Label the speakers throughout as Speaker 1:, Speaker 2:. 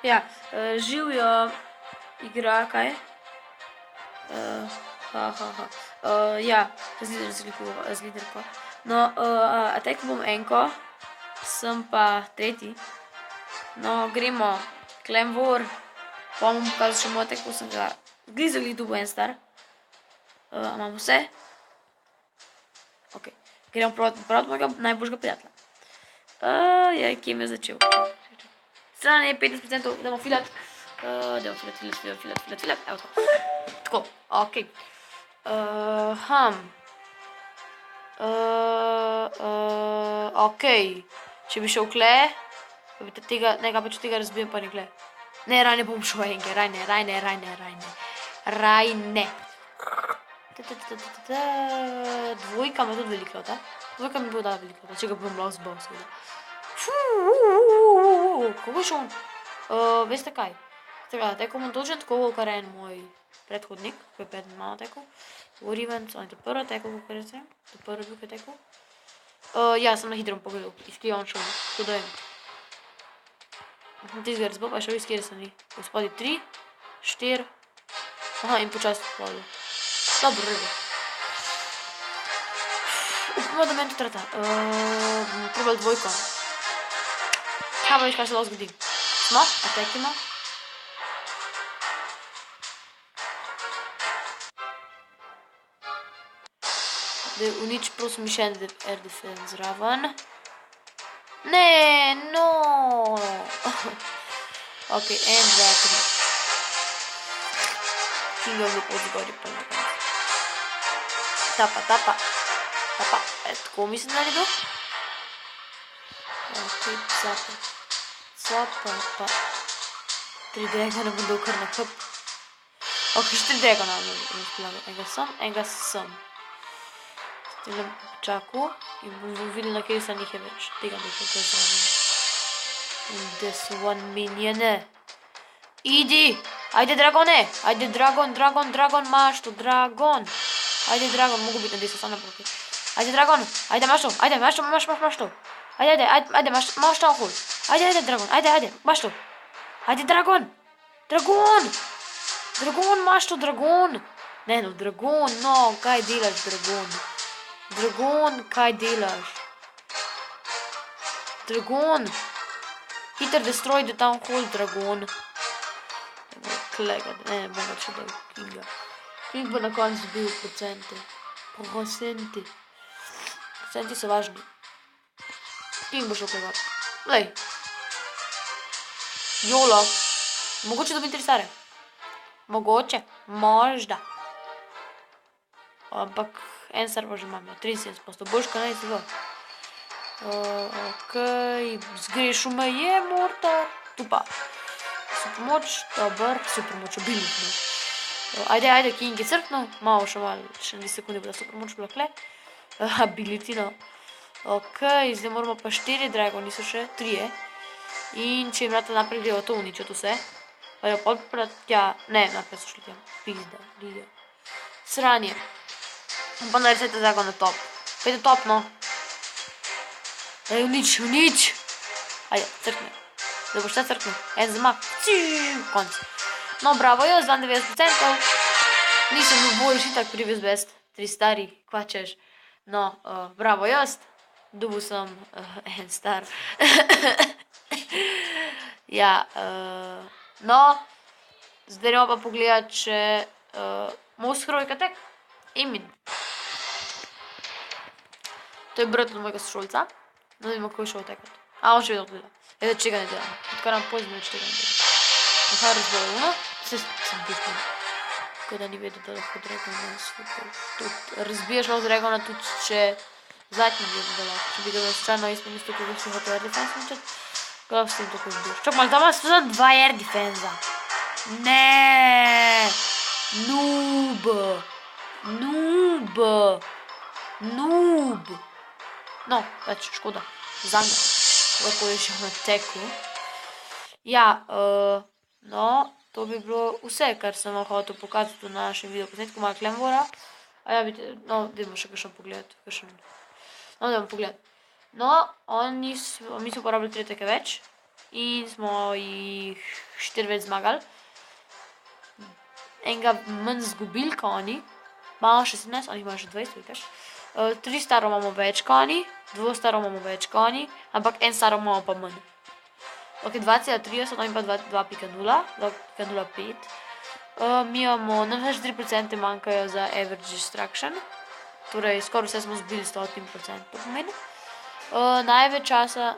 Speaker 1: Ja, živijo igra, kaj? Ja, z liderko. No, Ateko bom enko, sem pa tretji. No, gremo, Klemvor, pa bom pokazal še moj Ateko, sem ga glizali tu bo en star. Imam vse. Ok, gremo prav mojega najboljšega prijatelja. Kje mi je začel? Stran je 15%, damo filat. Filat, evo tako. Tako, ok. Ok, če bi šel kle, pa bi tega, ne, pač tega razbijem pa nikle. Ne, raj ne bom šel enke, raj ne. Dvojka ima tudi veliko, ta? Dvojka mi bo dala veliko, če ga bom lahko zbal, seveda. Kako je šel? Veste kaj? Tekel bom točno tako, kar je en moj predhodnik, ko je pred mano tekel. Rivenc, on je to prvo tekel, kako rečem. To prvo bil, ko je tekel. Ja, sem na hitro pogledal, iz kje on šel, to da vem. Tistega razbal, pa je šel iz kjer sem ni. Gospodi 3, 4, aha, in počas polo. Dobro, redo. Upamo, da meni to trata. Bomo probali dvojko. Kaj pa viš, kaj se lahko zgodi? Smo, Atek ima. Da unič, prosim, mi še en air defense zraven. Ne, no. Ok, 1, 2, 3. Kinga v od zgori pa na koncu. Tapa. Tako mislim naredil. Ok, capa, pa. 3 dragona bom dal kar na kup. Ok, 4 dragona bom splagal. Enega sem. Tega počakal in bom videl, na kjer se njih je več. Tega bi šel kaj zraven. In this one minion. Idi! Ajde, dragone! Ajde, dragon, maš to, dragon! Ajde, dragon, mogu biti na desu, sam naproti. Ajde, dragon! Ajde, maš to! Ajde, maš to! Ajde, maš to ohol! Ajde, dragon! Ajde, maš to! Ajde, dragon! Dragon, maš to, dragon! Ne, no, dragon, no, kaj delaš, dragon? Dragon, kaj delaš? Dragon! Hiter destroy the town hall, dragon! Klega, ne, bom ga še dal Kinga. King bo na koncu bil procenti. Procenti so važni. King bo šel klegat. Lej. Jolo. Mogoče dobim 3 stare. Mogoče. Možda. Ampak en star pa že imam, 73%. Boljška ne izgleda. Ok. Zgrešil me je, morta. Tu pa. Supermoč, dober. Supermoč, obilno. Ajde, King je crknil. Malo še 2 sekunde bo da supermoč bila kle. Ability, no. Ok, zdaj moramo pa 4 dragoni so še, 3. In če jim rata naprej grejo to uničiti vse. Pa jo podprat, ja, ne, naprej so šli tja. Pizda, liga. Sranje. Pa naredite dragon na top. Pejte top, no. Unič. Ajde, crkne. Da boš ta crknil. En zmak. Konc. No, bravo, jaz 92%. Nisem bil boljši, tak previous best. 3 stari, kvačeš. No, bravo, jaz. Dobil sem en star. Ja, no. Zdaj gremo pa pogledati še most hrojka tek. Emin. To je brat od mojega sošolca. No, vidimo, kako je šel tekat. On še vedno gleda. Zdaj, čega ne delam. Odkar nam pozno več tega ne delam. Aha, razbojo, no? Sem pismen. Tako da ni vedel, da lahko dragona razbiješ lahko dragona tudi, če zadnji vedel, da lahko. Če bi ga slučajno izmenil s tukaj, si hotel air defense ničet, ga lahko s tem tako izbiješ. Čak, malo tam imaš tudi 2 air defensa. Ne, noob. No, več škoda, zanga, kako je še na teku. Ja, no, to bi bilo vse, kar sem vam hotel pokazati v našem videoposnetku, malo Klemvora. A ja, vidite, no, dajmo še kakšen pogled, No, dajmo pogled. No, mi so uporabili 3 teke več in smo jih 4 več zmagali. Enega manj zgubili, ko oni. Imamo še 17, oni imajo še 20, veš. 3 staro imamo več, ko oni. 2 staro imamo več, ko oni. Ampak 1 staro imamo pa manj. Ok, 2,30, oni pa 2,0, 2,05. Mi imamo, nam več 3% manjkajo za average destruction. Torej, skoraj vse smo zbili 100%, to pomeni. Največ časa,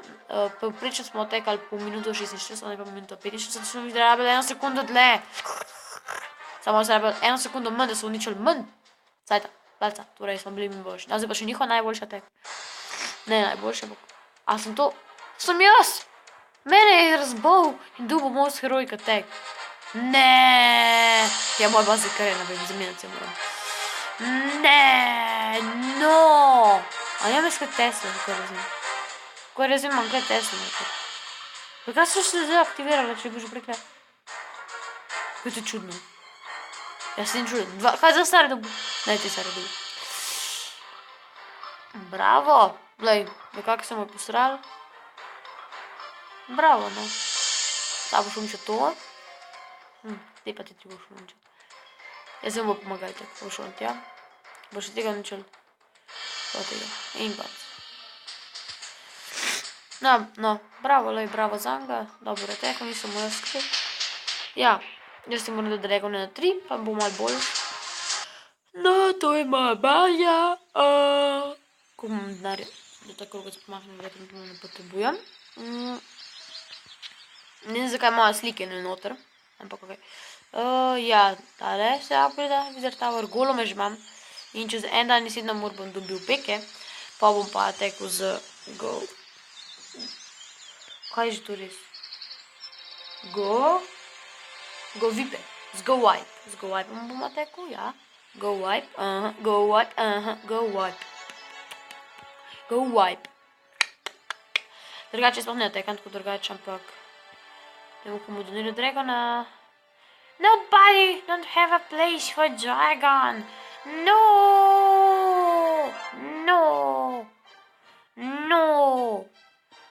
Speaker 1: povprečno smo tekali po minuto 46, oni pa po minuto 45, smo mi rabili 1 sekundo dlje. Samo se rabili 1 sekundo manj, da so uničili manj. Cajta, palca, torej smo bili mi boljši. Zdaj pa še njihova najboljša tek. Ne najboljša, a sem to? Sem jaz! Mene je razbol in dubo most heroika tek. Ne, ja moj bazi kar je nabim, zamenjati se moram. Ne, no. A nima iskaj Tesla, kako razumem. Kako razumem, imam kaj Tesla nekaj. Kaj so se zdaj aktivirali, če bi že prekaj? Kaj to je čudno. Jaz sem čuden. Kaj za stare dobu? Daj ti stare dobu. Bravo. Glej, nekako sem jo posral. Bravo, no. Ta boš uničil to. Te pa ti boš uničil. Jaz sem bo pomagal tako, boš on tja. Boš tega uničil. Pa tega. In pa. No, bravo, lej, bravo zanga. Dobro je teko, nisem mu jaz skrit. Ja, jaz ti moram da dragon na 3, pa bo malo bolj. No, to je moja banja. Ko imam denar, da tako ga spomahnem, da ne potrebujem. Ne vem, zakaj moja slike ne noter, ampak okej. Ja, tale se upgrada, Wizard Tower, golome že imam. In čez en dan in 7 ur bom dobil peke, pa bom pa tekel z go. Kaj je že to res? Go vipe, z go wipe. Z go wipe bom tekel, ja. Go wipe, go wipe, go wipe. Go wipe. Drugače sploh ne tekam tako drugače, ampak temu komu donira dragona. Nobody don't have a place for dragon. No.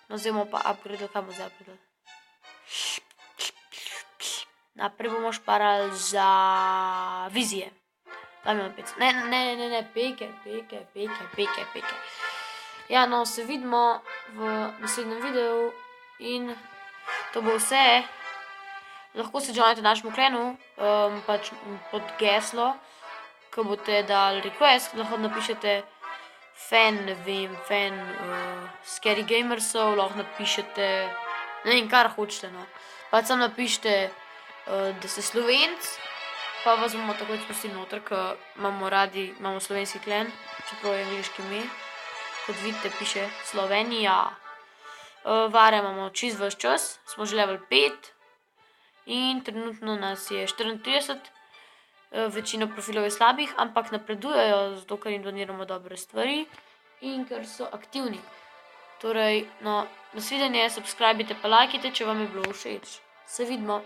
Speaker 1: No, zdaj bomo pa upgradali, kaj bomo zdaj upgradali? Naprej bomo šparali za vizije. Tam imamo 5. Ne, peke. Ja, no, se vidimo v naslednjem videu in to bo vse. Lahko se joinate našemu klanu, pač pod geslo, ko boste dali request, lahko napišete fan, ne vem, fan Scary Gamersov, lahko napišete, ne vem, kar hočete, no. Pač sam napišete, da ste Slovenc, pa vas bomo takoj spustili noter, ker imamo slovenski klan, čeprav je angliški ime. Kot vidite, piše Slovenija. Vare imamo čist ves čas, smo že level 5 in trenutno nas je 34, večina profilov je slabih, ampak napredujejo, zato ker jim doniramo dobre stvari in ker so aktivni. Torej, no, nasvidenje, subscribite pa lajkite, če vam je bilo všeč. Se vidimo.